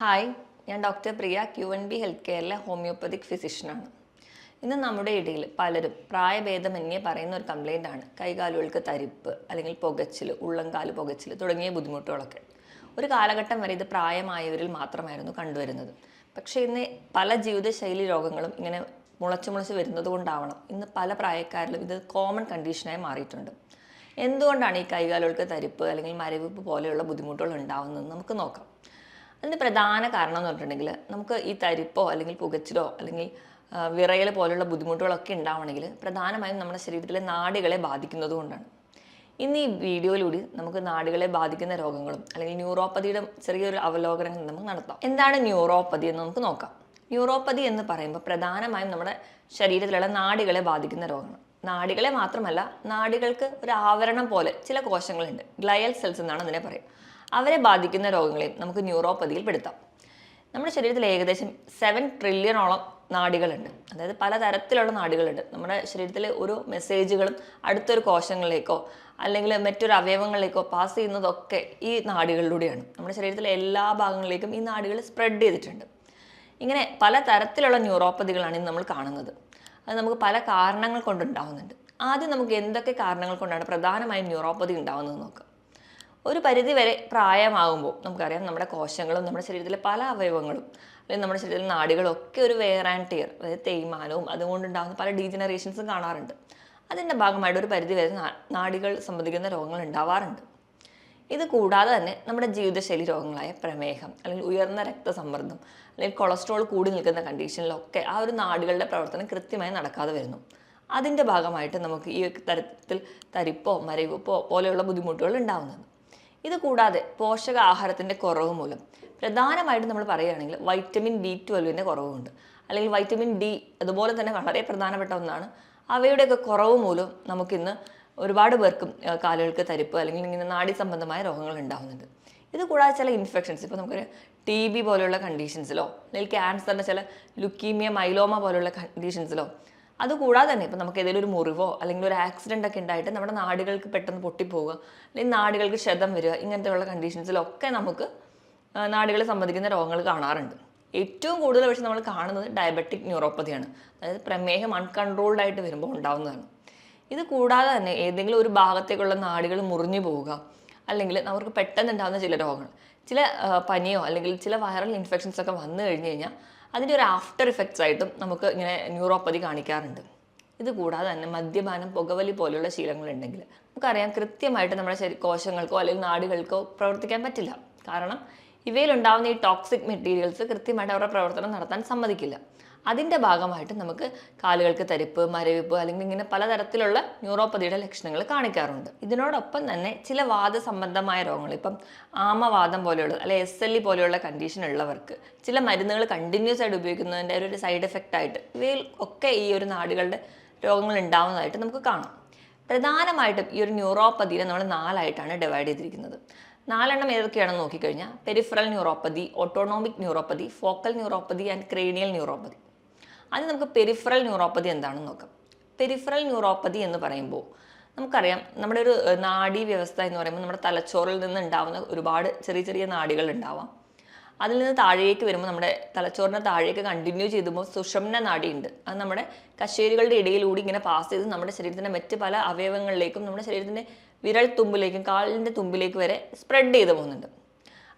Hi, ഞാൻ doctor പ്രിയ QNB health കെയറിലെ homoeopathic ഫിസിഷ്യനാണ്. ഇന്ന് നമ്മുടെ ഇടയിൽ പലരും പ്രായഭേദമന്യേ പറയുന്ന ഒരു കംപ്ലൈൻ്റ് ആണ് കൈകാലുകൾക്ക് തരിപ്പ് അല്ലെങ്കിൽ പുകച്ചിൽ, ഉള്ളംകാല് പുകച്ചിൽ തുടങ്ങിയ ബുദ്ധിമുട്ടുകളൊക്കെ. ഒരു കാലഘട്ടം വരെ ഇത് പ്രായമായവരിൽ മാത്രമായിരുന്നു കണ്ടുവരുന്നത്. പക്ഷേ ഇന്ന് പല ജീവിതശൈലി രോഗങ്ങളും ഇങ്ങനെ മുളച്ച് വരുന്നത് കൊണ്ടാവണം ഇന്ന് പല പ്രായക്കാരിലും ഇത് കോമൺ കണ്ടീഷനായി മാറിയിട്ടുണ്ട്. എന്തുകൊണ്ടാണ് ഈ കൈകാലുകൾക്ക് തരിപ്പ് അല്ലെങ്കിൽ മരവിപ്പ് പോലെയുള്ള ബുദ്ധിമുട്ടുകൾ ഉണ്ടാവുന്നതെന്ന് നമുക്ക് നോക്കാം. അതിന് പ്രധാന കാരണം എന്ന് പറഞ്ഞിട്ടുണ്ടെങ്കിൽ നമുക്ക് ഈ തരിപ്പോ അല്ലെങ്കിൽ പുകച്ചിലോ അല്ലെങ്കിൽ വിറയൽ പോലുള്ള ബുദ്ധിമുട്ടുകളൊക്കെ ഉണ്ടാവണമെങ്കിൽ പ്രധാനമായും നമ്മുടെ ശരീരത്തിലെ നാഡികളെ ബാധിക്കുന്നത് കൊണ്ടാണ്. ഇന്ന് ഈ വീഡിയോയിലൂടെ നമുക്ക് നാഡികളെ ബാധിക്കുന്ന രോഗങ്ങളും അല്ലെങ്കിൽ ന്യൂറോപ്പതിയുടെ ചെറിയൊരു അവലോകനം നമുക്ക് നടത്താം. എന്താണ് ന്യൂറോപ്പതി എന്ന് നമുക്ക് നോക്കാം. ന്യൂറോപ്പതി എന്ന് പറയുമ്പോൾ പ്രധാനമായും നമ്മുടെ ശരീരത്തിലുള്ള നാഡികളെ ബാധിക്കുന്ന രോഗങ്ങൾ. നാഡികളെ മാത്രമല്ല, നാഡികൾക്ക് ഒരു ആവരണം പോലെ ചില കോശങ്ങളുണ്ട്, ഗ്ലയൽ സെൽസ് എന്നാണ് അതിനെ പറയുക. അവരെ ബാധിക്കുന്ന രോഗങ്ങളെയും നമുക്ക് ന്യൂറോപ്പതിയിൽ പെടുത്താം. നമ്മുടെ ശരീരത്തിൽ ഏകദേശം 7 ട്രില്യണോളം നാഡികളുണ്ട്. അതായത് പലതരത്തിലുള്ള നാഡികളുണ്ട്. നമ്മുടെ ശരീരത്തിലെ ഓരോ മെസ്സേജുകളും അടുത്തൊരു കോശങ്ങളിലേക്കോ അല്ലെങ്കിൽ മറ്റൊരു അവയവങ്ങളിലേക്കോ പാസ് ചെയ്യുന്നതൊക്കെ ഈ നാഡികളിലൂടെയാണ്. നമ്മുടെ ശരീരത്തിലെ എല്ലാ ഭാഗങ്ങളിലേക്കും ഈ നാഡികൾ സ്പ്രെഡ് ചെയ്തിട്ടുണ്ട്. ഇങ്ങനെ പലതരത്തിലുള്ള ന്യൂറോപ്പതികളാണ് ഇന്ന് നമ്മൾ കാണുന്നത്. അത് നമുക്ക് പല കാരണങ്ങൾ കൊണ്ടുണ്ടാവുന്നുണ്ട്. ആദ്യം നമുക്ക് എന്തൊക്കെ കാരണങ്ങൾ കൊണ്ടാണ് പ്രധാനമായും ന്യൂറോപ്പതി ഉണ്ടാവുന്നത് നോക്കാം. ഒരു പരിധി വരെ പ്രായമാകുമ്പോൾ നമുക്കറിയാം നമ്മുടെ കോശങ്ങളും നമ്മുടെ ശരീരത്തിലെ പല അവയവങ്ങളും അല്ലെങ്കിൽ നമ്മുടെ ശരീരത്തിലെ നാഡികളും ഒക്കെ ഒരു വെയർ ആൻഡ് ടിയർ, അതായത് തേയ്മാനവും അതുകൊണ്ടുണ്ടാകുന്ന പല ഡീജനറേഷൻസും കാണാറുണ്ട്. അതിൻ്റെ ഭാഗമായിട്ട് ഒരു പരിധി വരെ നാഡികൾ സംബന്ധിക്കുന്ന രോഗങ്ങൾ ഉണ്ടാവാറുണ്ട്. ഇത് കൂടാതെ തന്നെ നമ്മുടെ ജീവിതശൈലി രോഗങ്ങളായ പ്രമേഹം അല്ലെങ്കിൽ ഉയർന്ന രക്തസമ്മർദ്ദം അല്ലെങ്കിൽ കൊളസ്ട്രോൾ കൂടി നിൽക്കുന്ന കണ്ടീഷനിലൊക്കെ ആ ഒരു നാഡികളുടെ പ്രവർത്തനം കൃത്യമായി നടക്കാതെ വരുന്നു. അതിൻ്റെ ഭാഗമായിട്ട് നമുക്ക് ഈ തരത്തിൽ തരിപ്പോ മരവിപ്പോ പോലെയുള്ള ബുദ്ധിമുട്ടുകൾ ഉണ്ടാകുന്നത്. ഇത് കൂടാതെ പോഷകാഹാരത്തിൻ്റെ കുറവ് മൂലം പ്രധാനമായിട്ടും നമ്മൾ പറയുകയാണെങ്കിൽ വൈറ്റമിൻ B12 കുറവുണ്ട്, അല്ലെങ്കിൽ വൈറ്റമിൻ D അതുപോലെ തന്നെ വളരെ പ്രധാനപ്പെട്ട ഒന്നാണ്. അവയുടെയൊക്കെ കുറവ് മൂലം നമുക്കിന്ന് ഒരുപാട് പേർക്കും കാലുകൾക്ക് തരിപ്പ് അല്ലെങ്കിൽ ഇങ്ങനെ നാഡി സംബന്ധമായ രോഗങ്ങൾ ഉണ്ടാകുന്നുണ്ട്. ഇത് കൂടാതെ ചില ഇൻഫെക്ഷൻസ്, ഇപ്പോൾ നമുക്കൊരു TB പോലെയുള്ള കണ്ടീഷൻസിലോ അല്ലെങ്കിൽ ക്യാൻസറിൻ്റെ ചില ലുക്കീമിയ, മൈലോമ പോലെയുള്ള കണ്ടീഷൻസിലോ അതുകൂടാതെ തന്നെ ഇപ്പോൾ നമുക്ക് ഏതെങ്കിലും ഒരു മുറിവോ അല്ലെങ്കിൽ ഒരു ആക്സിഡൻ്റ് ഒക്കെ ഉണ്ടായിട്ട് നമ്മുടെ നാടുകൾക്ക് പെട്ടെന്ന് പൊട്ടിപ്പോവുക അല്ലെങ്കിൽ നാടുകൾക്ക് ക്ഷതം വരിക, ഇങ്ങനത്തെയുള്ള കണ്ടീഷൻസിലൊക്കെ നമുക്ക് നാടുകളെ സംബന്ധിക്കുന്ന രോഗങ്ങൾ കാണാറുണ്ട്. ഏറ്റവും കൂടുതൽ പക്ഷേ നമ്മൾ കാണുന്നത് ഡയബറ്റിക് ന്യൂറോപ്പതിയാണ്. അതായത് പ്രമേഹം അൺകൺട്രോൾഡ് ആയിട്ട് വരുമ്പോൾ ഉണ്ടാകുന്നതാണ്. ഇത് കൂടാതെ തന്നെ ഏതെങ്കിലും ഒരു ഭാഗത്തേക്കുള്ള നാടുകൾ മുറിഞ്ഞു പോവുക അല്ലെങ്കിൽ നമുക്ക് പെട്ടെന്ന് ഉണ്ടാകുന്ന ചില രോഗങ്ങൾ, ചില പനിയോ അല്ലെങ്കിൽ ചില വൈറൽ ഇൻഫെക്ഷൻസ് ഒക്കെ വന്നു കഴിഞ്ഞ് കഴിഞ്ഞാൽ അതിൻ്റെ ഒരു ആഫ്റ്റർ ഇഫക്ട്സ് ആയിട്ടും നമുക്ക് ഇങ്ങനെ ന്യൂറോപ്പതി കാണിക്കാറുണ്ട്. ഇത് കൂടാതെ തന്നെ മദ്യപാനം, പുകവലി പോലെയുള്ള ശീലങ്ങളുണ്ടെങ്കിൽ നമുക്കറിയാം കൃത്യമായിട്ട് നമ്മുടെ കോശങ്ങൾക്കോ അല്ലെങ്കിൽ നാടുകൾക്കോ പ്രവർത്തിക്കാൻ പറ്റില്ല. കാരണം ഇവയിലുണ്ടാകുന്ന ഈ ടോക്സിക് മെറ്റീരിയൽസ് കൃത്യമായിട്ട് അവരുടെ പ്രവർത്തനം നടത്താൻ സമ്മതിക്കില്ല. അതിൻ്റെ ഭാഗമായിട്ട് നമുക്ക് കാലുകൾക്ക് തരിപ്പ്, മരവിപ്പ് അല്ലെങ്കിൽ ഇങ്ങനെ പലതരത്തിലുള്ള ന്യൂറോപ്പതിയുടെ ലക്ഷണങ്ങൾ കാണിക്കാറുണ്ട്. ഇതിനോടൊപ്പം തന്നെ ചില വാദസംബന്ധമായ രോഗങ്ങൾ, ഇപ്പം ആമവാദം പോലെയുള്ള അല്ലെങ്കിൽ SLE പോലെയുള്ള കണ്ടീഷൻ ഉള്ളവർക്ക് ചില മരുന്നുകൾ കണ്ടിന്യൂസ് ആയിട്ട് ഉപയോഗിക്കുന്നതിൻ്റെ ഒരു സൈഡ് എഫക്റ്റ് ആയിട്ട് ഇവയിൽ ഒക്കെ ഈ ഒരു നാഡികളുടെ രോഗങ്ങൾ ഉണ്ടാവുന്നതായിട്ട് നമുക്ക് കാണാം. പ്രധാനമായിട്ടും ഈ ഒരു ന്യൂറോപ്പതിയെ നമ്മൾ 4ആയിട്ടാണ് ഡിവൈഡ് ചെയ്തിരിക്കുന്നത്. 4 ഏതൊക്കെയാണെന്ന് നോക്കിക്കഴിഞ്ഞാൽ peripheral neuropathy, autonomic neuropathy, focal neuropathy and cranial neuropathy. അത് നമുക്ക് പെരിഫറൽ ന്യൂറോപ്പതി എന്താണെന്ന് നോക്കാം. പെരിഫറൽ ന്യൂറോപ്പതി എന്ന് പറയുമ്പോൾ നമുക്കറിയാം നമ്മുടെ ഒരു നാഡീ വ്യവസ്ഥ എന്ന് പറയുമ്പോൾ നമ്മുടെ തലച്ചോറിൽ നിന്ന് ഉണ്ടാവുന്ന ഒരുപാട് ചെറിയ ചെറിയ നാഡികൾ ഉണ്ടാവാം. അതിൽ നിന്ന് താഴേക്ക് വരുമ്പോൾ നമ്മുടെ തലച്ചോറിൻ്റെ താഴേക്ക് കണ്ടിന്യൂ ചെയ്തുമ്പോൾ സുഷുമ്ന നാഡി ഉണ്ട്. അത് നമ്മുടെ കശേരുകളുടെ ഇടയിലൂടെ ഇങ്ങനെ പാസ് ചെയ്ത് നമ്മുടെ ശരീരത്തിൻ്റെ മറ്റ് പല അവയവങ്ങളിലേക്കും നമ്മുടെ ശരീരത്തിൻ്റെ വിരൽ തുമ്പിലേക്കും കാലിൻ്റെ തുമ്പിലേക്ക് വരെ സ്പ്രെഡ് ചെയ്ത് പോകുന്നുണ്ട്.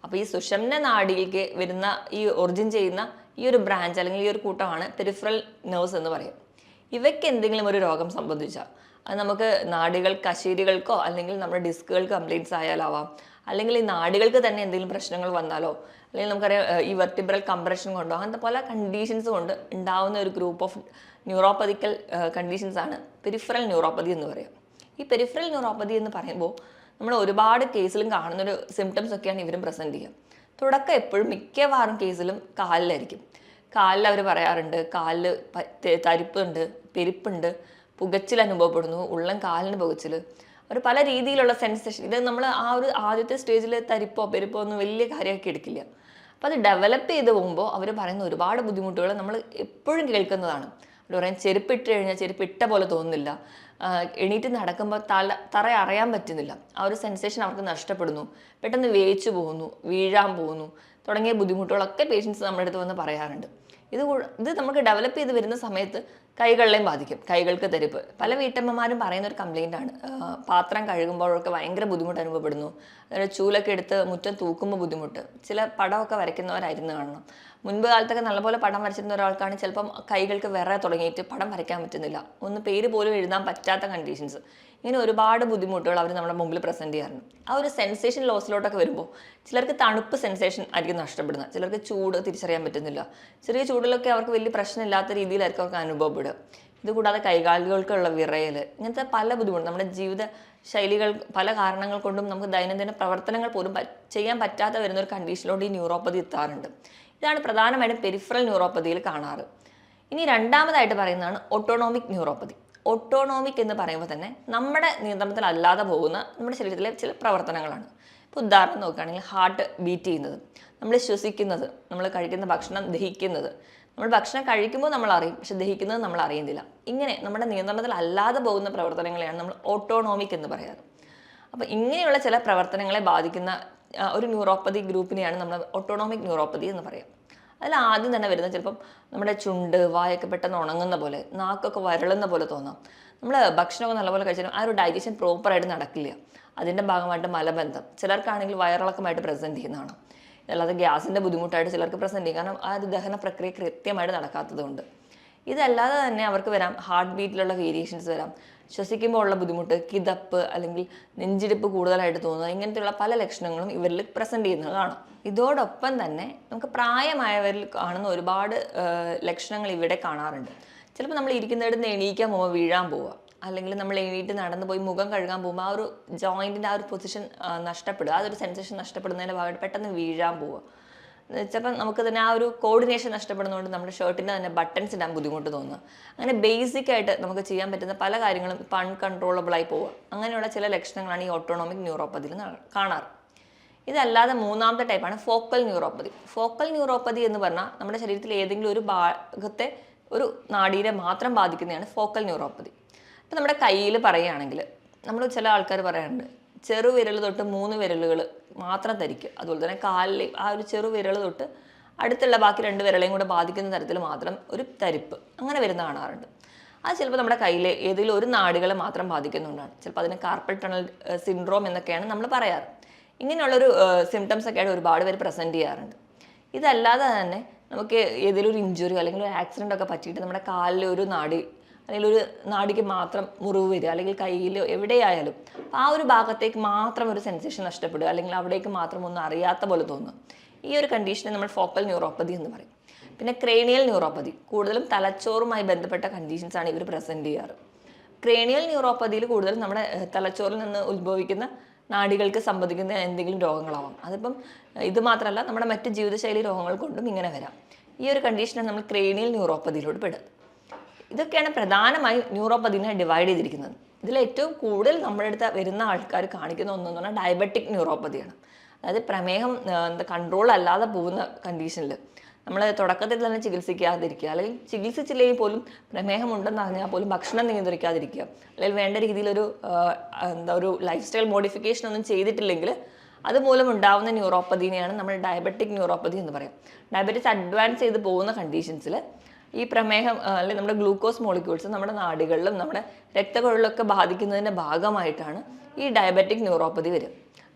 അപ്പോൾ ഈ സുഷുമ്ന നാഡിയിലേക്ക് വരുന്ന ഈ ഒറിജിൻ ചെയ്യുന്ന ഈ ഒരു ബ്രാഞ്ച് അല്ലെങ്കിൽ ഈ ഒരു കൂട്ടമാണ് പെരിഫറൽ നെർവ്സ് എന്ന് പറയും. ഇവയ്ക്ക് എന്തെങ്കിലും ഒരു രോഗം സംബന്ധിച്ചാൽ അത് നമുക്ക് നാഡികൾ, കശേരുകൾക്കോ അല്ലെങ്കിൽ നമ്മുടെ ഡിസ്കുകൾക്ക് കംപ്ലയിൻറ്റ്സ് ആയാലാവാം, അല്ലെങ്കിൽ ഈ നാഡികൾക്ക് തന്നെ എന്തെങ്കിലും പ്രശ്നങ്ങൾ വന്നാലോ, അല്ലെങ്കിൽ നമുക്കറിയാം ഈ വെർട്ടിബ്രൽ കംപ്രഷൻ കൊണ്ടോ അങ്ങനത്തെ പല കണ്ടീഷൻസ് കൊണ്ട് ഉണ്ടാവുന്ന ഒരു ഗ്രൂപ്പ് ഓഫ് ന്യൂറോപ്പതിക്കൽ കണ്ടീഷൻസാണ് പെരിഫറൽ ന്യൂറോപ്പതി എന്ന് പറയുക. ഈ പെരിഫറൽ ന്യൂറോപ്പതി എന്ന് പറയുമ്പോൾ നമ്മൾ ഒരുപാട് കേസിലും കാണുന്നൊരു സിംറ്റംസ് ഒക്കെയാണ് ഇവരും പ്രസൻറ്റ് ചെയ്യുക. തുടക്കം എപ്പോഴും മിക്കവാറും കേസിലും കാലിലായിരിക്കും. കാലിൽ അവർ പറയാറുണ്ട് കാലിൽ തരിപ്പുണ്ട്, പെരുപ്പുണ്ട്, പുകച്ചിൽ അനുഭവപ്പെടുന്നു, ഉള്ളം കാലിന് പുകച്ചിൽ, അവർ പല രീതിയിലുള്ള സെൻസേഷൻ. ഇത് നമ്മൾ ആ ഒരു ആദ്യത്തെ സ്റ്റേജിൽ തരിപ്പോ പെരുപ്പോ ഒന്നും വലിയ കാര്യമാക്കി എടുക്കില്ല. അപ്പോൾ അത് ഡെവലപ്പ് ചെയ്ത് പോകുമ്പോൾ അവർ പറയുന്ന ഒരുപാട് ബുദ്ധിമുട്ടുകൾ നമ്മൾ എപ്പോഴും കേൾക്കുന്നതാണ്. അവർ പറയും ചെരുപ്പിട്ട് കഴിഞ്ഞാൽ ചെരുപ്പിട്ട പോലെ തോന്നുന്നില്ല, എണീറ്റ് നടക്കുമ്പോൾ തറ അറിയാൻ പറ്റുന്നില്ല, ആ ഒരു സെൻസേഷൻ അവർക്ക് നഷ്ടപ്പെടുന്നു, പെട്ടെന്ന് വേച്ചു പോകുന്നു, വീഴാൻ പോകുന്നു, തുടങ്ങിയ ബുദ്ധിമുട്ടുകളൊക്കെ പേഷ്യൻസ് നമ്മുടെ അടുത്ത് വന്ന് പറയാറുണ്ട്. ഇത് നമുക്ക് ഡെവലപ്പ് ചെയ്ത് വരുന്ന സമയത്ത് കൈകളെയും ബാധിക്കും. കൈകൾക്ക് തരിപ്പ് പല വീട്ടമ്മമാരും പറയുന്ന ഒരു കംപ്ലൈൻ്റ് ആണ്. പാത്രം കഴുകുമ്പോഴൊക്കെ ഭയങ്കര ബുദ്ധിമുട്ട് അനുഭവപ്പെടുന്നു. അതായത് ചൂലൊക്കെ എടുത്ത് മുറ്റം തൂക്കുമ്പോൾ ബുദ്ധിമുട്ട്. ചില പടമൊക്കെ വരയ്ക്കുന്നവരായിരുന്നു കാണണം. മുൻപ് കാലത്തൊക്കെ നല്ലപോലെ പടം വരച്ചിരുന്ന ഒരാൾക്കാണ് ചിലപ്പം കൈകൾക്ക് വിറ തുടങ്ങിയിട്ട് പടം വരയ്ക്കാൻ പറ്റുന്നില്ല, ഒന്ന് പേര് പോലും എഴുതാൻ പറ്റാത്ത കണ്ടീഷൻസ്. ഇങ്ങനെ ഒരുപാട് ബുദ്ധിമുട്ടുകൾ അവർ നമ്മുടെ മുമ്പിൽ പ്രസൻറ്റ് ചെയ്യാറുണ്ട്. ആ ഒരു സെൻസേഷൻ ലോസിലോട്ടൊക്കെ വരുമ്പോൾ ചിലർക്ക് തണുപ്പ് സെൻസേഷൻ ആയിരിക്കും നഷ്ടപ്പെടുന്നത്, ചിലർക്ക് ചൂട് തിരിച്ചറിയാൻ പറ്റുന്നില്ല. ചെറിയ ചൂടിലൊക്കെ അവർക്ക് വലിയ പ്രശ്നമില്ലാത്ത രീതിയിലായിരിക്കും അവർക്ക് അനുഭവപ്പെടുക. ഇതുകൂടാതെ കൈകാലുകൾക്കുള്ള വിറയൽ, ഇങ്ങനത്തെ പല ബുദ്ധിമുട്ടും നമ്മുടെ ജീവിത ശൈലികൾ പല കാരണങ്ങൾ കൊണ്ടും നമുക്ക് ദൈനംദിന പ്രവർത്തനങ്ങൾ പോലും ചെയ്യാൻ പറ്റാത്ത വരുന്ന ഒരു കണ്ടീഷനിലോട്ട് ഈ ന്യൂറോപ്പതി എത്താറുണ്ട്. ഇതാണ് പ്രധാനമായിട്ടും പെരിഫറൽ ന്യൂറോപ്പതിയിൽ കാണാറ്. ഇനി രണ്ടാമതായിട്ട് പറയുന്നതാണ് ഓട്ടോണോമിക് ന്യൂറോപ്പതി. ഓട്ടോണോമിക് എന്ന് പറയുമ്പോൾ തന്നെ നമ്മുടെ നിയന്ത്രണത്തിലല്ലാതെ പോകുന്ന നമ്മുടെ ശരീരത്തിലെ ചില പ്രവർത്തനങ്ങളാണ്. ഇപ്പോൾ ഉദാഹരണം നോക്കുകയാണെങ്കിൽ ഹാർട്ട് ബീറ്റ് ചെയ്യുന്നത്, നമ്മൾ ശ്വസിക്കുന്നത്, നമ്മൾ കഴിക്കുന്ന ഭക്ഷണം ദഹിക്കുന്നത്. നമ്മൾ ഭക്ഷണം കഴിക്കുമ്പോൾ നമ്മൾ അറിയും, പക്ഷെ ദഹിക്കുന്നത് നമ്മൾ അറിയുന്നില്ല. ഇങ്ങനെ നമ്മുടെ നിയന്ത്രണത്തിലല്ലാതെ പോകുന്ന പ്രവർത്തനങ്ങളെയാണ് നമ്മൾ ഓട്ടോണോമിക് എന്ന് പറയാറ്. അപ്പോൾ ഇങ്ങനെയുള്ള ചില പ്രവർത്തനങ്ങളെ ബാധിക്കുന്ന ഒരു ന്യൂറോപ്പതി ഗ്രൂപ്പിനെയാണ് നമ്മൾ ഓട്ടോണോമിക് ന്യൂറോപ്പതി എന്ന് പറയാം. അതിൽ ആദ്യം തന്നെ വരുന്നത് ചിലപ്പം നമ്മുടെ ചുണ്ട് വായൊക്കെ പെട്ടെന്ന് ഉണങ്ങുന്ന പോലെ, നാക്കൊക്കെ വരളുന്ന പോലെ തോന്നാം. നമ്മൾ ഭക്ഷണമൊക്കെ നല്ലപോലെ കഴിച്ചാലും ആ ഒരു ഡൈജഷൻ പ്രോപ്പറായിട്ട് നടക്കില്ല. അതിൻ്റെ ഭാഗമായിട്ട് മലബന്ധം, ചിലർക്കാണെങ്കിൽ വയറിളക്കമായിട്ട് പ്രസൻറ്റ് ചെയ്യുന്നതാണ്. അല്ലാതെ ഗ്യാസിൻ്റെ ബുദ്ധിമുട്ടായിട്ട് ചിലർക്ക് പ്രസൻറ്റ് ചെയ്യും, കാരണം ആ ഒരു ദഹന പ്രക്രിയ കൃത്യമായിട്ട് നടക്കാത്തതുകൊണ്ട്. ഇതല്ലാതെ തന്നെ അവർക്ക് വരാം ഹാർട്ട് ബീറ്റിലുള്ള വേരിയേഷൻസ് വരാം, ശ്വസിക്കുമ്പോൾ ഉള്ള ബുദ്ധിമുട്ട്, കിതപ്പ് അല്ലെങ്കിൽ നെഞ്ചിടിപ്പ് കൂടുതലായിട്ട് തോന്നുക, ഇങ്ങനത്തെയുള്ള പല ലക്ഷണങ്ങളും ഇവരിൽ പ്രസൻറ്റ് ചെയ്യുന്നത് കാണാം. ഇതോടൊപ്പം തന്നെ നമുക്ക് പ്രായമായവരിൽ കാണുന്ന ഒരുപാട് ലക്ഷണങ്ങൾ ഇവിടെ കാണാറുണ്ട്. ചിലപ്പോൾ നമ്മൾ ഇരിക്കുന്നിടത്ത് എണീക്കാൻ പോകുമ്പോൾ വീഴാൻ പോവുക, അല്ലെങ്കിൽ നമ്മൾ എണീറ്റ് നടന്നു പോയി മുഖം കഴുകാൻ പോകുമ്പോൾ ആ ഒരു ജോയിൻറ്റിൻ്റെ ആ ഒരു പൊസിഷൻ നഷ്ടപ്പെടുക, ആ ഒരു സെൻസേഷൻ നഷ്ടപ്പെടുന്നതിൻ്റെ ഭാഗമായിട്ട് പെട്ടെന്ന് വീഴാൻ പോവുക. ചിലപ്പം നമുക്ക് തന്നെ ആ ഒരു കോർഡിനേഷൻ നഷ്ടപ്പെടുന്നതുകൊണ്ട് നമ്മുടെ ഷർട്ടിൻ്റെ തന്നെ ബട്ടൺസ് ഇടാൻ ബുദ്ധിമുട്ട് തോന്നുക. അങ്ങനെ ബേസിക് ആയിട്ട് നമുക്ക് ചെയ്യാൻ പറ്റുന്ന പല കാര്യങ്ങളും ഇപ്പം അൺകൺട്രോളബിളായി പോവുക. അങ്ങനെയുള്ള ചില ലക്ഷണങ്ങളാണ് ഈ ഓട്ടോണോമിക് ന്യൂറോപ്പതിയിൽ കാണാറ്. ഇതല്ലാതെ മൂന്നാമത്തെ ടൈപ്പാണ് ഫോക്കൽ ന്യൂറോപ്പതി. ഫോക്കൽ ന്യൂറോപ്പതി എന്ന് പറഞ്ഞാൽ നമ്മുടെ ശരീരത്തിൽ ഏതെങ്കിലും ഒരു ഭാഗത്തെ ഒരു നാഡീരെ മാത്രം ബാധിക്കുന്നതാണ് ഫോക്കൽ ന്യൂറോപ്പതി. ഇപ്പം നമ്മുടെ കയ്യിൽ പറയുകയാണെങ്കിൽ നമ്മൾ ചില ആൾക്കാർ പറയാറുണ്ട് ചെറുവിരൽ തൊട്ട് 3 വിരലുകൾ മാത്രം ധരിക്കുക. അതുപോലെ തന്നെ കാലിൽ ആ ഒരു ചെറുവിരൽ തൊട്ട് അടുത്തുള്ള ബാക്കി 2 വിരളെയും കൂടെ ബാധിക്കുന്ന തരത്തിൽ മാത്രം ഒരു തരിപ്പ് അങ്ങനെ വരുന്ന കാണാറുണ്ട്. അത് ചിലപ്പോൾ നമ്മുടെ കയ്യിലെ ഏതെങ്കിലും ഒരു നാടുകളെ മാത്രം ബാധിക്കുന്നുണ്ടാണ്. ചിലപ്പോൾ അതിന് കാർപ്പൽ ടണൽ സിൻഡ്രോം എന്നൊക്കെയാണ് നമ്മൾ പറയാറ്. ഇങ്ങനെയുള്ളൊരു സിംറ്റംസ് ഒക്കെയായിട്ട് ഒരുപാട് പേര് പ്രസൻറ്റ് ചെയ്യാറുണ്ട്. ഇതല്ലാതെ തന്നെ നമുക്ക് ഏതെങ്കിലും ഒരു ഇഞ്ചുറി അല്ലെങ്കിൽ ഒരു ആക്സിഡൻ്റ് ഒക്കെ പറ്റിയിട്ട് നമ്മുടെ കാലിൽ ഒരു നാടി അല്ലെങ്കിൽ ഒരു നാടിക്ക് മാത്രം മുറിവ് വരിക, അല്ലെങ്കിൽ കയ്യിലോ എവിടെയായാലും ആ ഒരു ഭാഗത്തേക്ക് മാത്രം ഒരു സെൻസേഷൻ നഷ്ടപ്പെടുക, അല്ലെങ്കിൽ അവിടേക്ക് മാത്രം ഒന്നും അറിയാത്ത പോലെ തോന്നുക. ഈ ഒരു കണ്ടീഷനെ നമ്മൾ ഫോക്കൽ ന്യൂറോപ്പതി എന്ന് പറയും. പിന്നെ ക്രേനിയൽ ന്യൂറോപ്പതി, കൂടുതലും തലച്ചോറുമായി ബന്ധപ്പെട്ട കണ്ടീഷൻസാണ് ഇവർ പ്രസൻറ്റ് ചെയ്യാറ്. ക്രേനിയൽ ന്യൂറോപ്പതിയിൽ കൂടുതലും നമ്മുടെ തലച്ചോറിൽ നിന്ന് ഉത്ഭവിക്കുന്ന നാഡികൾക്ക് സംബന്ധിക്കുന്ന എന്തെങ്കിലും രോഗങ്ങളാവാം. അതിപ്പം ഇത് മാത്രമല്ല, നമ്മുടെ മറ്റ് ജീവിതശൈലി രോഗങ്ങൾ കൊണ്ടും ഇങ്ങനെ വരാം. ഈ ഒരു കണ്ടീഷനാണ് നമ്മൾ ക്രേനിയൽ ന്യൂറോപ്പതിയിലോട്ട് പെടുക. ഇതൊക്കെയാണ് പ്രധാനമായും ന്യൂറോപ്പതിനെ ഡിവൈഡ് ചെയ്തിരിക്കുന്നത്. ഇതിൽ ഏറ്റവും കൂടുതൽ നമ്മുടെ അടുത്ത് വരുന്ന ആൾക്കാർ കാണിക്കുന്ന ഒന്നെന്ന് പറഞ്ഞാൽ ഡയബറ്റിക് ന്യൂറോപ്പതിയാണ്. അതായത് പ്രമേഹം കൺട്രോൾ അല്ലാതെ പോകുന്ന കണ്ടീഷനിൽ നമ്മൾ തുടക്കത്തിൽ തന്നെ ചികിത്സിക്കാതിരിക്കുക, അല്ലെങ്കിൽ ചികിത്സിച്ചില്ലെങ്കിൽ പോലും പ്രമേഹം ഉണ്ടെന്ന് അറിഞ്ഞാൽ പോലും ഭക്ഷണം നിയന്ത്രിക്കാതിരിക്കുക, അല്ലെങ്കിൽ വേണ്ട രീതിയിലൊരു ഒരു ലൈഫ് സ്റ്റൈൽ മോഡിഫിക്കേഷൻ ഒന്നും ചെയ്തിട്ടില്ലെങ്കിൽ അതുമൂലം ഉണ്ടാവുന്ന ന്യൂറോപ്പതിനെയാണ് നമ്മൾ ഡയബറ്റിക് ന്യൂറോപ്പതി എന്ന് പറയാം. ഡയബറ്റിസ് അഡ്വാൻസ് ചെയ്ത് പോകുന്ന കണ്ടീഷൻസിൽ ഈ പ്രമേഹം അല്ലെങ്കിൽ നമ്മുടെ ഗ്ലൂക്കോസ് മോളിക്യൂൾസ് നമ്മുടെ നാഡികളിലും നമ്മുടെ രക്തക്കുഴലിലൊക്കെ ബാധിക്കുന്നതിൻ്റെ ഭാഗമായിട്ടാണ് ഈ ഡയബറ്റിക് ന്യൂറോപ്പതി വരിക.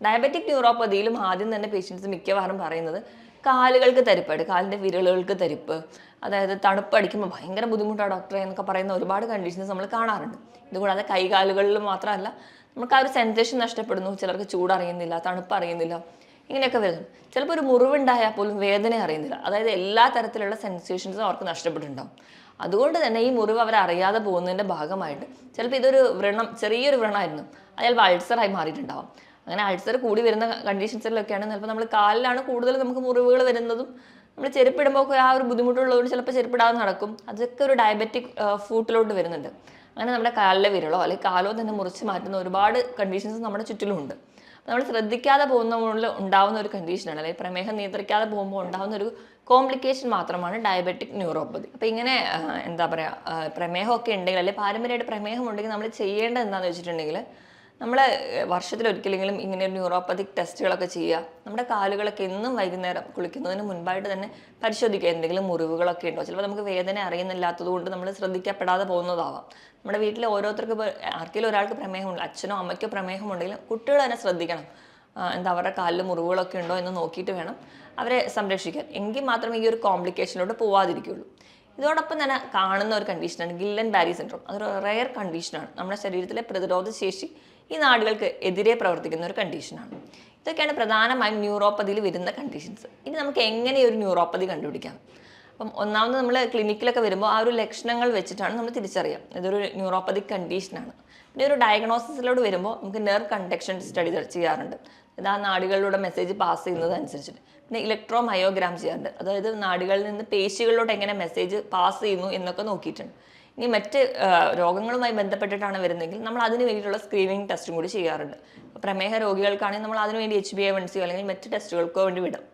ഡയബറ്റിക് ന്യൂറോപ്പതിയിലും ആദ്യം തന്നെ പേഷ്യൻസ് മിക്കവാറും പറയുന്നത് കാലുകൾക്ക് തരിപ്പായിട്ട്, കാലിൻ്റെ വിരലുകൾക്ക് തരിപ്പ്, അതായത് തണുപ്പടിക്കുമ്പോൾ ഭയങ്കര ബുദ്ധിമുട്ടാണ് ഡോക്ടറെ എന്നൊക്കെ പറയുന്ന ഒരുപാട് കണ്ടീഷൻസ് നമ്മൾ കാണാറുണ്ട്. ഇതുകൂടാതെ കൈകാലുകളിൽ മാത്രമല്ല നമുക്ക് ആ ഒരു സെൻസേഷൻ നഷ്ടപ്പെടുന്നു, ചിലർക്ക് ചൂടറിയുന്നില്ല, തണുപ്പ് അറിയുന്നില്ല, ഇങ്ങനെയൊക്കെ വരുന്നു. ചിലപ്പോൾ ഒരു മുറിവുണ്ടായാൽ പോലും വേദന അറിയുന്നില്ല. അതായത് എല്ലാ തരത്തിലുള്ള സെൻസേഷൻസും അവർക്ക് നഷ്ടപ്പെട്ടിട്ടുണ്ടാകും. അതുകൊണ്ട് തന്നെ ഈ മുറിവ് അവർ അറിയാതെ പോകുന്നതിൻ്റെ ഭാഗമായിട്ട് ചിലപ്പോൾ ഇതൊരു വ്രണം, ചെറിയൊരു വ്രണമായിരുന്നു, അത് ചിലപ്പോൾ അൾസറായി മാറിയിട്ടുണ്ടാകും. അങ്ങനെ അൾസർ കൂടി വരുന്ന കണ്ടീഷൻസിലൊക്കെയാണ് ചിലപ്പോൾ നമ്മൾ കാലിലാണ് കൂടുതൽ നമുക്ക് മുറിവുകൾ വരുന്നതും. നമ്മൾ ചെരുപ്പിടുമ്പോൾ ഒക്കെ ആ ഒരു ബുദ്ധിമുട്ടുള്ളതുകൊണ്ട് ചിലപ്പോൾ ചെരുപ്പിടാതെ നടക്കും. അതൊക്കെ ഒരു ഡയബറ്റിക് ഫൂട്ടിലോട്ട് വരുന്നുണ്ട്. അങ്ങനെ നമ്മുടെ കാലിലെ വിരളോ അല്ലെങ്കിൽ കാലോ തന്നെ മുറിച്ച് മാറ്റുന്ന ഒരുപാട് കണ്ടീഷൻസ് നമ്മുടെ ചുറ്റിലുമുണ്ട്. നമ്മൾ ശ്രദ്ധിക്കാതെ പോകുന്നതുകൊണ്ട് ഉണ്ടാവുന്ന ഒരു കണ്ടീഷനാണ്, അല്ലെങ്കിൽ പ്രമേഹം നിയന്ത്രിക്കാതെ പോകുമ്പോൾ ഉണ്ടാകുന്ന ഒരു കോംപ്ലിക്കേഷൻ മാത്രമാണ് ഡയബറ്റിക് ന്യൂറോപ്പതി. അപ്പോൾ ഇങ്ങനെ എന്താ പറയുക, പ്രമേഹമൊക്കെ ഉണ്ടെങ്കിൽ അല്ലെങ്കിൽ പാരമ്പര്യമായിട്ട് പ്രമേഹം ഉണ്ടെങ്കിൽ നമ്മൾ ചെയ്യേണ്ടത് എന്താണെന്ന് വെച്ചിട്ടുണ്ടെങ്കിൽ നമ്മൾ വർഷത്തിലൊരിക്കലെങ്കിലും ഇങ്ങനെ ഒരു ന്യൂറോപ്പതിക് ടെസ്റ്റുകളൊക്കെ ചെയ്യുക. നമ്മുടെ കാലുകളൊക്കെ എന്നും വൈകുന്നേരം കുളിക്കുന്നതിന് മുൻപായിട്ട് തന്നെ പരിശോധിക്കുക. എന്തെങ്കിലും മുറിവുകളൊക്കെ ഉണ്ടോ? ചിലപ്പോൾ നമുക്ക് വേദന അറിയുന്നില്ലാത്തത് കൊണ്ട് നമ്മൾ ശ്രദ്ധിക്കപ്പെടാതെ പോകുന്നതാവാം. നമ്മുടെ വീട്ടിൽ ഓരോരുത്തർക്ക് ഇപ്പോൾ ആർക്കെങ്കിലും ഒരാൾക്ക് പ്രമേഹമുണ്ട്, അച്ഛനോ അമ്മയ്ക്കോ പ്രമേഹമുണ്ടെങ്കിലും കുട്ടികൾ തന്നെ ശ്രദ്ധിക്കണം. എന്താ അവരുടെ കാലിൽ മുറിവുകളൊക്കെ ഉണ്ടോ എന്ന് നോക്കിയിട്ട് വേണം അവരെ സംരക്ഷിക്കാൻ. എങ്കിൽ മാത്രമേ ഈ ഒരു കോംപ്ലിക്കേഷനിലോട്ട് പോവാതിരിക്കുകയുള്ളൂ. ഇതോടൊപ്പം തന്നെ കാണുന്ന ഒരു കണ്ടീഷനാണ് ഗില്ലൻ ബാരി സിൻഡ്രോം. അതൊരു റെയർ കണ്ടീഷനാണ്. നമ്മുടെ ശരീരത്തിലെ പ്രതിരോധ ശേഷി ഈ നാടുകൾക്ക് എതിരെ പ്രവർത്തിക്കുന്ന ഒരു കണ്ടീഷനാണ്. ഇതൊക്കെയാണ് പ്രധാനമായും ന്യൂറോപ്പതിയിൽ വരുന്ന കണ്ടീഷൻസ്. ഇനി നമുക്ക് എങ്ങനെ ഒരു ന്യൂറോപ്പതി കണ്ടുപിടിക്കാം? അപ്പം ഒന്നാമത് നമ്മൾ ക്ലിനിക്കിലൊക്കെ വരുമ്പോൾ ആ ഒരു ലക്ഷണങ്ങൾ വെച്ചിട്ടാണ് നമ്മൾ തിരിച്ചറിയാം ഇതൊരു ന്യൂറോപ്പതിക് കണ്ടീഷനാണ്. പിന്നെ ഒരു ഡയഗ്നോസിസിലോട് വരുമ്പോൾ നമുക്ക് നെർവ് കണ്ടക്ഷൻ സ്റ്റഡി ചെയ്യാറുണ്ട്. അത് ആ നാടുകളിലൂടെ മെസ്സേജ് പാസ് ചെയ്യുന്നത് അനുസരിച്ചിട്ട്. പിന്നെ ഇലക്ട്രോ മയോഗ്രാം ചെയ്യാറുണ്ട്. അതായത് നാടുകളിൽ നിന്ന് പേശികളിലോട്ട് എങ്ങനെ മെസ്സേജ് പാസ് ചെയ്യുന്നു എന്നൊക്കെ നോക്കിയിട്ടുണ്ട്. ഇനി മറ്റ് രോഗങ്ങളുമായി ബന്ധപ്പെട്ടിട്ടാണ് വരുന്നതെങ്കിൽ നമ്മൾ അതിന് വേണ്ടിയിട്ടുള്ള സ്ക്രീനിങ് ടെസ്റ്റും കൂടി ചെയ്യാറുണ്ട്. പ്രമേഹ രോഗികൾക്കാണെങ്കിൽ നമ്മൾ അതിനുവേണ്ടി HbA1c അല്ലെങ്കിൽ മറ്റ് ടെസ്റ്റുകൾക്കോ വേണ്ടി വിടും.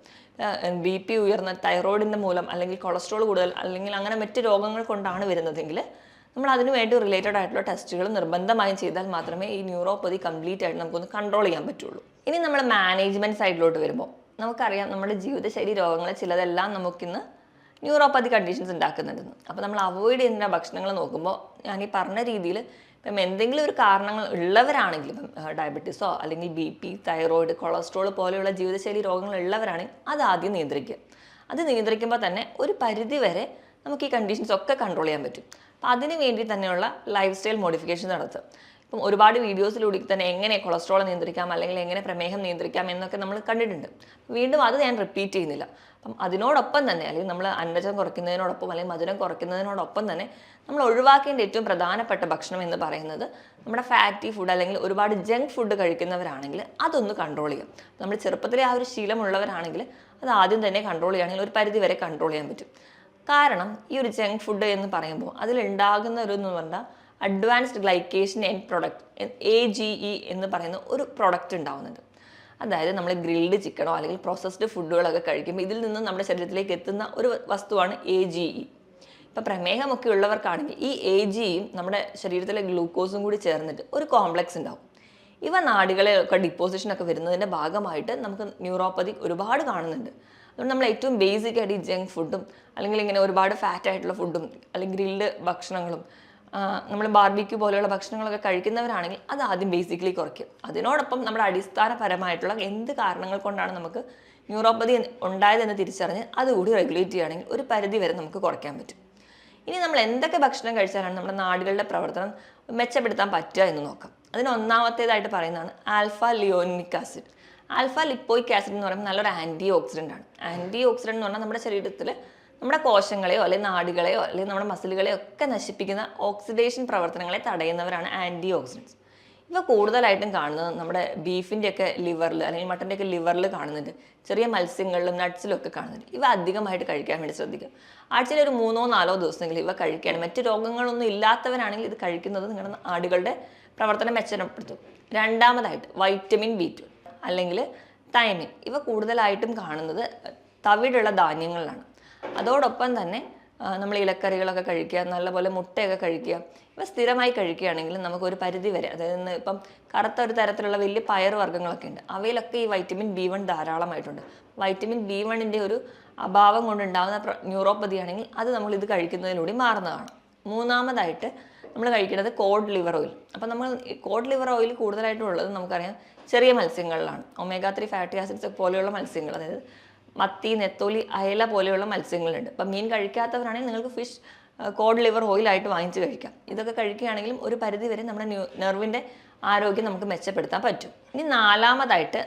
BP ഉയർന്ന തൈറോയിഡിൻ്റെ മൂലം അല്ലെങ്കിൽ കൊളസ്ട്രോൾ കൂടുതൽ അല്ലെങ്കിൽ അങ്ങനെ മറ്റ് രോഗങ്ങൾ കൊണ്ടാണ് വരുന്നതെങ്കിൽ നമ്മൾ അതിന് വേണ്ടി റിലേറ്റഡ് ആയിട്ടുള്ള ടെസ്റ്റുകൾ നിർബന്ധമായും ചെയ്താൽ മാത്രമേ ഈ ന്യൂറോപ്പതി കംപ്ലീറ്റ് ആയിട്ട് നമുക്കൊന്ന് കൺട്രോൾ ചെയ്യാൻ പറ്റുള്ളൂ. ഇനി നമ്മൾ മാനേജ്മെൻറ്റ് സൈഡിലോട്ട് വരുമ്പോൾ നമുക്കറിയാം നമ്മുടെ ജീവിതശൈലി രോഗങ്ങൾ ചിലതെല്ലാം നമുക്കിന്ന് ന്യൂറോപ്പതി കണ്ടീഷൻസ് ഉണ്ടാക്കുന്നുണ്ടെന്ന്. അപ്പോൾ നമ്മൾ അവോയ്ഡ് ചെയ്യുന്ന ഭക്ഷണങ്ങൾ നോക്കുമ്പോൾ ഞാൻ ഈ പറഞ്ഞ രീതിയിൽ ഇപ്പം എന്തെങ്കിലും ഒരു കാരണങ്ങൾ ഉള്ളവരാണെങ്കിൽ, ഇപ്പം ഡയബറ്റീസോ അല്ലെങ്കിൽ BP, തൈറോയിഡ്, കൊളസ്ട്രോൾ പോലെയുള്ള ജീവിതശൈലി രോഗങ്ങൾ ഉള്ളവരാണെങ്കിൽ അത് ആദ്യം നിയന്ത്രിക്കുക. അത് നിയന്ത്രിക്കുമ്പോൾ തന്നെ ഒരു പരിധി വരെ നമുക്ക് ഈ കണ്ടീഷൻസ് ഒക്കെ കൺട്രോൾ ചെയ്യാൻ പറ്റും. അപ്പം അതിന് വേണ്ടി തന്നെയുള്ള ലൈഫ് സ്റ്റൈൽ മോഡിഫിക്കേഷൻ നടത്തുക. ഇപ്പം ഒരുപാട് വീഡിയോസിലൂടെ തന്നെ എങ്ങനെ കൊളസ്ട്രോൾ നിയന്ത്രിക്കാം അല്ലെങ്കിൽ എങ്ങനെ പ്രമേഹം നിയന്ത്രിക്കാം എന്നൊക്കെ നമ്മൾ കണ്ടിട്ടുണ്ട്. വീണ്ടും അത് ഞാൻ റിപ്പീറ്റ് ചെയ്യുന്നില്ല. അപ്പം അതിനോടൊപ്പം തന്നെ അല്ലെങ്കിൽ നമ്മൾ അന്നജം കുറയ്ക്കുന്നതിനോടൊപ്പം അല്ലെങ്കിൽ മധുരം കുറയ്ക്കുന്നതിനോടൊപ്പം തന്നെ നമ്മൾ ഒഴിവാക്കേണ്ട ഏറ്റവും പ്രധാനപ്പെട്ട ഭക്ഷണം എന്ന് പറയുന്നത് നമ്മുടെ ഫാറ്റി ഫുഡ് അല്ലെങ്കിൽ ഒരുപാട് ജങ്ക് ഫുഡ് കഴിക്കുന്നവരാണെങ്കിൽ അതൊന്ന് കൺട്രോൾ ചെയ്യാം. നമ്മൾ ചെറുപ്പത്തിലെ ആ ഒരു ശീലമുള്ളവരാണെങ്കിൽ അത് ആദ്യം തന്നെ കൺട്രോൾ ചെയ്യുകയാണെങ്കിൽ ഒരു പരിധി വരെ കൺട്രോൾ ചെയ്യാൻ പറ്റും. കാരണം ഈ ഒരു ജങ്ക് ഫുഡ് എന്ന് പറയുമ്പോൾ അതിലുണ്ടാകുന്ന ഒരു എന്ന് പറഞ്ഞാൽ advanced glycation end product AGE എന്ന് പറയുന്ന ഒരു പ്രൊഡക്റ്റ് ഉണ്ടാവുന്നുണ്ട്. അതായത് നമ്മൾ ഗ്രിൽഡ് ചിക്കനോ അല്ലെങ്കിൽ പ്രോസസ്ഡ് ഫുഡുകളൊക്കെ കഴിക്കുമ്പോൾ ഇതിൽ നിന്ന് നമ്മുടെ ശരീരത്തിലേക്ക് എത്തുന്ന ഒരു വസ്തുവാണ് AGE. ഇപ്പോൾ പ്രമേഹമൊക്കെ ഉള്ളവർക്കാണെങ്കിൽ ഈ AGEയും നമ്മുടെ ശരീരത്തിലെ ഗ്ലൂക്കോസും കൂടി ചേർന്നിട്ട് ഒരു കോംപ്ലക്സ് ഉണ്ടാവും. ഇവ നാടികളെയൊക്കെ ഡിപ്പോസിഷനൊക്കെ വരുന്നതിൻ്റെ ഭാഗമായിട്ട് നമുക്ക് ന്യൂറോപ്പതി ഒരുപാട് കാണുന്നുണ്ട്. അതുകൊണ്ട് നമ്മൾ ഏറ്റവും ബേസിക് ആയിട്ട് ഈ ജങ്ക് ഫുഡും അല്ലെങ്കിൽ ഇങ്ങനെ ഒരുപാട് ഫാറ്റ് ആയിട്ടുള്ള ഫുഡും അല്ലെങ്കിൽ ഗ്രിൽഡ് ഭക്ഷണങ്ങളും നമ്മൾ ബാർബിക്യൂ പോലെയുള്ള ഭക്ഷണങ്ങളൊക്കെ കഴിക്കുന്നവരാണെങ്കിൽ അത് ആദ്യം ബേസിക്കലി കുറയ്ക്കും. അതിനോടൊപ്പം നമ്മുടെ അടിസ്ഥാനപരമായിട്ടുള്ള എന്ത് കാരണങ്ങൾ കൊണ്ടാണ് നമുക്ക് ന്യൂറോപ്പതി ഉണ്ടായതെന്ന് തിരിച്ചറിഞ്ഞ് അതുകൂടി റെഗുലേറ്റ് ചെയ്യുകയാണെങ്കിൽ ഒരു പരിധി വരെ നമുക്ക് കുറയ്ക്കാൻ പറ്റും. ഇനി നമ്മൾ എന്തൊക്കെ ഭക്ഷണം കഴിച്ചാലാണ് നമ്മുടെ നാടുകളുടെ പ്രവർത്തനം മെച്ചപ്പെടുത്താൻ പറ്റുക എന്ന് നോക്കാം. അതിന് ഒന്നാമത്തേതായിട്ട് പറയുന്നതാണ് alpha lipoic acid. Alpha lipoic acid എന്ന് പറയുമ്പോൾ നല്ലൊരു ആൻറ്റി ഓക്സിഡൻ്റ് ആണ്. ആൻറ്റി ഓക്സിഡൻ്റ് എന്ന് പറഞ്ഞാൽ നമ്മുടെ ശരീരത്തിൽ നമ്മുടെ കോശങ്ങളെയോ അല്ലെങ്കിൽ നാടുകളെയോ അല്ലെങ്കിൽ നമ്മുടെ മസിലുകളെയോ ഒക്കെ നശിപ്പിക്കുന്ന ഓക്സിഡേഷൻ പ്രവർത്തനങ്ങളെ തടയുന്നവരാണ് ആൻറ്റി ഓക്സിഡൻസ്. ഇവ കൂടുതലായിട്ടും കാണുന്നത് നമ്മുടെ ബീഫിൻ്റെയൊക്കെ ലിവറിൽ അല്ലെങ്കിൽ മട്ടൻ്റെയൊക്കെ ലിവറിൽ കാണുന്നുണ്ട്. ചെറിയ മത്സ്യങ്ങളിലും നട്ട്സിലും ഒക്കെ കാണുന്നുണ്ട്. ഇവ അധികമായിട്ട് കഴിക്കാൻ വേണ്ടി ശ്രദ്ധിക്കുക. ആഴ്ചയിൽ ഒരു 3-4 ദിവസമെങ്കിലും ഇവ കഴിക്കുകയാണ്. മറ്റ് രോഗങ്ങളൊന്നും ഇല്ലാത്തവരാണെങ്കിൽ ഇത് കഴിക്കുന്നത് നിങ്ങളുടെ നാടുകളുടെ പ്രവർത്തനം മെച്ചപ്പെടുത്തും. രണ്ടാമതായിട്ട് വൈറ്റമിൻ B2 അല്ലെങ്കിൽ തൈമിൻ. ഇവ കൂടുതലായിട്ടും കാണുന്നത് തവിടുള്ള ധാന്യങ്ങളിലാണ്. അതോടൊപ്പം തന്നെ നമ്മൾ ഇലക്കറികളൊക്കെ കഴിക്കുക, നല്ലപോലെ മുട്ടയൊക്കെ കഴിക്കുക. ഇവ സ്ഥിരമായി കഴിക്കുകയാണെങ്കിൽ നമുക്കൊരു പരിധി വരെ, അതായത് ഇപ്പം കറുത്ത ഒരു തരത്തിലുള്ള വലിയ പയർ വർഗ്ഗങ്ങളൊക്കെ ഉണ്ട്, അവയിലൊക്കെ ഈ വൈറ്റമിൻ B1 ധാരാളമായിട്ടുണ്ട്. വൈറ്റമിൻ B1ൻ്റെ ഒരു അഭാവം കൊണ്ടുണ്ടാകുന്ന ന്യൂറോപ്പതി ആണെങ്കിൽ അത് നമ്മൾ ഇത് കഴിക്കുന്നതിലൂടെ മാറുന്നതാണ്. മൂന്നാമതായിട്ട് നമ്മൾ കഴിക്കുന്നത് കോഡ് ലിവർ ഓയിൽ. അപ്പം നമ്മൾ കോഡ് ലിവർ ഓയിൽ കൂടുതലായിട്ടും ഉള്ളത് നമുക്കറിയാം ചെറിയ മത്സ്യങ്ങളിലാണ്. ഒമേഗ 3 ഫാറ്റി ആസിഡ്സ് പോലെയുള്ള മത്സ്യങ്ങൾ, അതായത് മത്തി, നെത്തോലി, അയല പോലെയുള്ള മത്സ്യങ്ങളുണ്ട്. അപ്പം മീൻ കഴിക്കാത്തവരാണെങ്കിൽ നിങ്ങൾക്ക് ഫിഷ് കോഡ് ലിവർ ഓയിലായിട്ട് വാങ്ങിച്ച് കഴിക്കാം. ഇതൊക്കെ കഴിക്കുകയാണെങ്കിലും ഒരു പരിധി വരെ നമ്മുടെ നെർവിൻ്റെ ആരോഗ്യം നമുക്ക് മെച്ചപ്പെടുത്താൻ പറ്റും. ഇനി നാലാമതായിട്ട്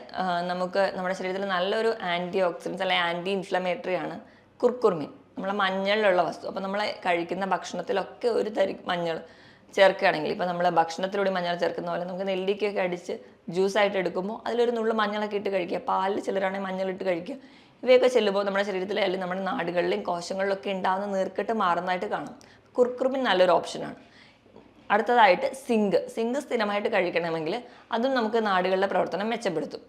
നമുക്ക് നമ്മുടെ ശരീരത്തിൽ നല്ലൊരു ആൻറ്റി ഓക്സിഡൻസ് അല്ലെങ്കിൽ ആൻറ്റി ഇൻഫ്ലമേറ്ററി ആണ് കുർക്കുർമിൻ, നമ്മളെ മഞ്ഞളിലുള്ള വസ്തു. അപ്പോൾ നമ്മൾ കഴിക്കുന്ന ഭക്ഷണത്തിലൊക്കെ ഒരു തരി മഞ്ഞൾ ചേർക്കുകയാണെങ്കിൽ, ഇപ്പോൾ നമ്മൾ ഭക്ഷണത്തിലൂടെ മഞ്ഞൾ ചേർക്കുന്ന പോലെ നമുക്ക് നെല്ലിക്കയൊക്കെ അടിച്ച് ജ്യൂസായിട്ട് എടുക്കുമ്പോൾ അതിലൊരു നുള്ളു മഞ്ഞളൊക്കെ ഇട്ട് കഴിക്കുക, പാലിൽ ചിലരാണെങ്കിൽ മഞ്ഞളിട്ട് കഴിക്കുക. ഇവയൊക്കെ ചെല്ലുമ്പോൾ നമ്മുടെ ശരീരത്തിലെ അല്ലെങ്കിൽ നമ്മുടെ നാടുകളിലെയും കോശങ്ങളിലൊക്കെ ഉണ്ടാകുന്ന നീർക്കെട്ട് മാറുന്നതായിട്ട് കാണും. കുർക്കുർമിൻ നല്ലൊരു ഓപ്ഷനാണ്. അടുത്തതായിട്ട് സിങ്ക് സ്ഥിരമായിട്ട് കഴിക്കണമെങ്കിൽ അതും നമുക്ക് നാടുകളുടെ പ്രവർത്തനം മെച്ചപ്പെടുത്തും.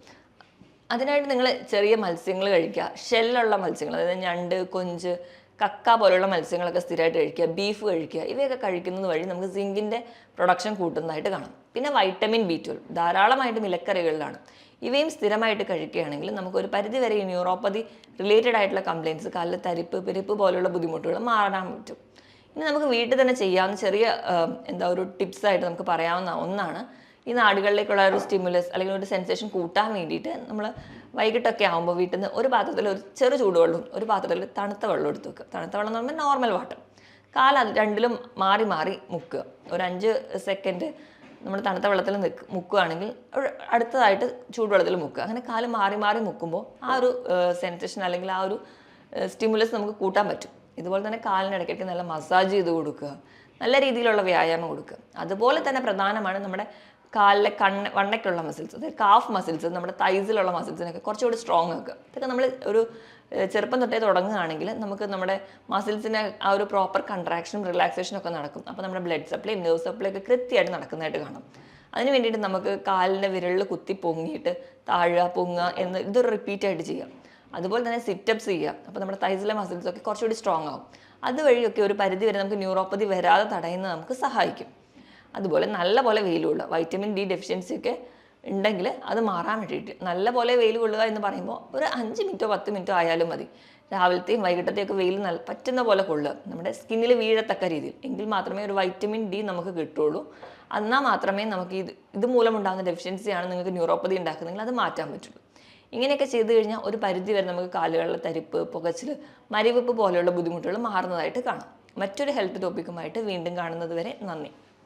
അതിനായിട്ട് നിങ്ങൾ ചെറിയ മത്സ്യങ്ങൾ കഴിക്കുക, ഷെല്ലുള്ള മത്സ്യങ്ങൾ, അതായത് ഞണ്ട്, കൊഞ്ച്, കക്ക പോലുള്ള മത്സ്യങ്ങളൊക്കെ സ്ഥിരമായിട്ട് കഴിക്കുക, ബീഫ് കഴിക്കുക, ഇവയൊക്കെ കഴിക്കുന്നത് വഴി നമുക്ക് സിങ്കിൻ്റെ പ്രൊഡക്ഷൻ കൂട്ടുന്നതായിട്ട് കാണാം. പിന്നെ വൈറ്റമിൻ B12 ധാരാളമായിട്ടും ഇലക്കറികളിലാണ്. ഇവയും സ്ഥിരമായിട്ട് കഴിക്കുകയാണെങ്കിൽ നമുക്കൊരു പരിധിവരെ ഈ ന്യൂറോപ്പതി റിലേറ്റഡ് ആയിട്ടുള്ള കംപ്ലയിൻസ്, കാലിൽ തരിപ്പ്, പെരുപ്പ് പോലുള്ള ബുദ്ധിമുട്ടുകൾ മാറാൻ പറ്റും. ഇനി നമുക്ക് വീട്ടിൽ തന്നെ ചെയ്യാവുന്ന ചെറിയ ഒരു ടിപ്സായിട്ട് നമുക്ക് പറയാവുന്ന ഒന്നാണ്, ഈ നാടുകളിലേക്കുള്ള ഒരു സ്റ്റിമുലസ് അല്ലെങ്കിൽ ഒരു സെൻസേഷൻ കൂട്ടാൻ വേണ്ടിയിട്ട് നമ്മൾ വൈകിട്ടൊക്കെ ആകുമ്പോൾ വീട്ടിൽ നിന്ന് ഒരു പാത്രത്തിൽ ഒരു ചെറു ചൂടുവെള്ളവും ഒരു പാത്രത്തിൽ തണുത്ത വെള്ളം എടുത്ത് വെക്കുക. തണുത്ത വെള്ളം എന്ന് പറയുമ്പോൾ നോർമൽ വാട്ടർ. അത് രണ്ടിലും മാറി മാറി മുക്കുക. ഒരു 5 സെക്കൻഡ് നമ്മൾ തണുത്ത വെള്ളത്തിൽ മുക്കുകയാണെങ്കിൽ അടുത്തതായിട്ട് ചൂടുവെള്ളത്തിൽ മുക്കുക. അങ്ങനെ കാല് മാറി മാറി മുക്കുമ്പോൾ ആ ഒരു സെൻസേഷൻ അല്ലെങ്കിൽ ആ ഒരു സ്റ്റിമുലസ് നമുക്ക് കൂട്ടാൻ പറ്റും. ഇതുപോലെ തന്നെ കാലിനിടയ്ക്കൊക്കെ നല്ല മസാജ് ചെയ്ത് കൊടുക്കുക, നല്ല രീതിയിലുള്ള വ്യായാമം കൊടുക്കുക. അതുപോലെ തന്നെ പ്രധാനമാണ് നമ്മുടെ കാലിലെ വണ്ണയ്ക്കുള്ള മസിൽസ്, അതായത് കാഫ് മസിൽസ്, നമ്മുടെ തൈസിലുള്ള മസിൽസിനൊക്കെ കുറച്ചുകൂടി സ്ട്രോങ് ആക്കുക. ഇതൊക്കെ നമ്മൾ ഒരു ചെറുപ്പം തൊട്ടേ തുടങ്ങുകയാണെങ്കിൽ നമുക്ക് നമ്മുടെ മസിൽസിന് ആ ഒരു പ്രോപ്പർ കൺട്രാക്ഷനും റിലാക്സേഷനും ഒക്കെ നടക്കും. അപ്പോൾ നമ്മുടെ ബ്ലഡ് സപ്ലൈയും നെർവ് സപ്ലൈ ഒക്കെ കൃത്യമായിട്ട് നടക്കുന്നതായിട്ട് കാണാം. അതിന് വേണ്ടിയിട്ട് നമുക്ക് കാലിൻ്റെ വിരലിൽ കുത്തി പൊങ്ങിയിട്ട് താഴുക, പൊങ്ങുക എന്ന് ഇതൊരു റിപ്പീറ്റായിട്ട് ചെയ്യാം. അതുപോലെ തന്നെ സിറ്റപ്സ് ചെയ്യുക. അപ്പോൾ നമ്മുടെ തൈസിലെ മസിൽസൊക്കെ കുറച്ചുകൂടി സ്ട്രോങ് ആകും. അതുവഴിയൊക്കെ ഒരു പരിധി വരെ നമുക്ക് ന്യൂറോപ്പതി വരാതെ തടയുന്നത് നമുക്ക് സഹായിക്കും. അതുപോലെ നല്ലപോലെ വെയിൽ കൊള്ളുക. വൈറ്റമിൻ D ഡെഫിഷ്യൻസി ഒക്കെ ഉണ്ടെങ്കിൽ അത് മാറാൻ വേണ്ടിയിട്ട് നല്ലപോലെ വെയിൽ കൊള്ളുക എന്ന് പറയുമ്പോൾ ഒരു 5 മിനിറ്റോ 10 മിനിറ്റോ ആയാലും മതി. രാവിലത്തെയും വൈകിട്ടത്തെയൊക്കെ വെയിൽ പറ്റുന്ന പോലെ കൊള്ളുക, നമ്മുടെ സ്കിന്നിൽ വീഴത്തക്ക രീതിയിൽ. എങ്കിൽ മാത്രമേ ഒരു വൈറ്റമിൻ D നമുക്ക് കിട്ടുള്ളൂ. എന്നാൽ മാത്രമേ നമുക്ക് ഇത് മൂലമുണ്ടാകുന്ന ഡെഫിഷ്യൻസിയാണ് നിങ്ങൾക്ക് ന്യൂറോപ്പതി ഉണ്ടാക്കുന്നതെങ്കിൽ അത് മാറ്റാൻ പറ്റുള്ളൂ. ഇങ്ങനെയൊക്കെ ചെയ്തു കഴിഞ്ഞാൽ ഒരു പരിധി വരെ നമുക്ക് കാലുകളിലെ തരിപ്പ്, പുകച്ചിൽ, മരിവെപ്പ് പോലെയുള്ള ബുദ്ധിമുട്ടുകൾ മാറുന്നതായിട്ട് കാണാം. മറ്റൊരു ഹെൽത്ത് ടോപ്പിക്കുമായിട്ട് വീണ്ടും കാണുന്നത് വരെ നന്ദി.